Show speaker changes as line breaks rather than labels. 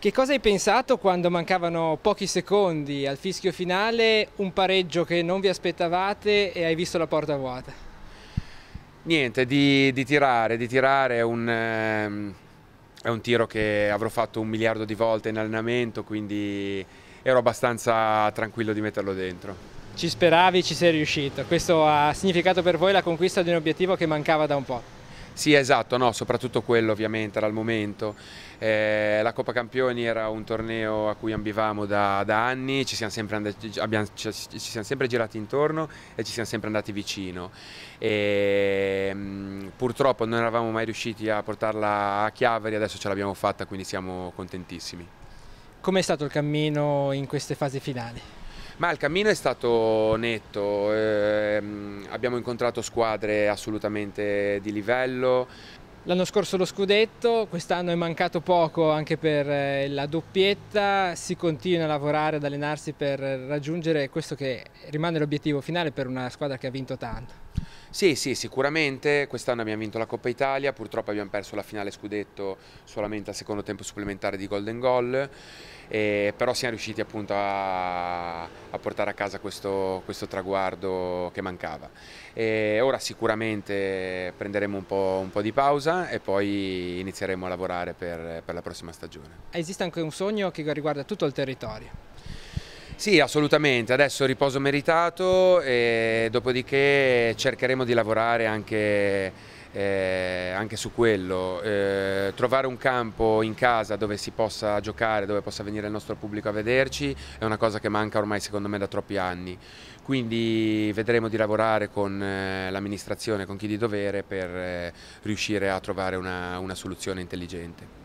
Che cosa hai pensato quando mancavano pochi secondi al fischio finale, un pareggio che non vi aspettavate e hai visto la porta vuota?
Niente, di tirare è un tiro che avrò fatto 1 miliardo di volte in allenamento, quindi ero abbastanza tranquillo di metterlo dentro.
Ci speravi, ci sei riuscito. Questo ha significato per voi la conquista di un obiettivo che mancava da un po'.
Sì, esatto, no, soprattutto quello ovviamente era il momento. La Coppa Campioni era un torneo a cui ambivamo da anni, ci siamo sempre girati intorno e ci siamo sempre andati vicino. Purtroppo non eravamo mai riusciti a portarla a Chiavari, adesso ce l'abbiamo fatta, quindi siamo contentissimi.
Com'è stato il cammino in queste fasi finali?
Ma il cammino è stato netto, abbiamo incontrato squadre assolutamente di livello.
L'anno scorso lo scudetto, quest'anno è mancato poco anche per la doppietta, si continua a lavorare, ad allenarsi per raggiungere questo che rimane l'obiettivo finale per una squadra che ha vinto tanto.
Sì, sì, sicuramente quest'anno abbiamo vinto la Coppa Italia, purtroppo abbiamo perso la finale scudetto solamente al secondo tempo supplementare di Golden Goal, però siamo riusciti appunto a portare a casa questo traguardo che mancava. Ora sicuramente prenderemo un po' di pausa e poi inizieremo a lavorare per la prossima stagione.
Esiste anche un sogno che riguarda tutto il territorio.
Sì, assolutamente, adesso riposo meritato e dopodiché cercheremo di lavorare anche su quello, trovare un campo in casa dove si possa giocare, dove possa venire il nostro pubblico a vederci è una cosa che manca ormai secondo me da troppi anni, quindi vedremo di lavorare con l'amministrazione, con chi di dovere per riuscire a trovare una soluzione intelligente.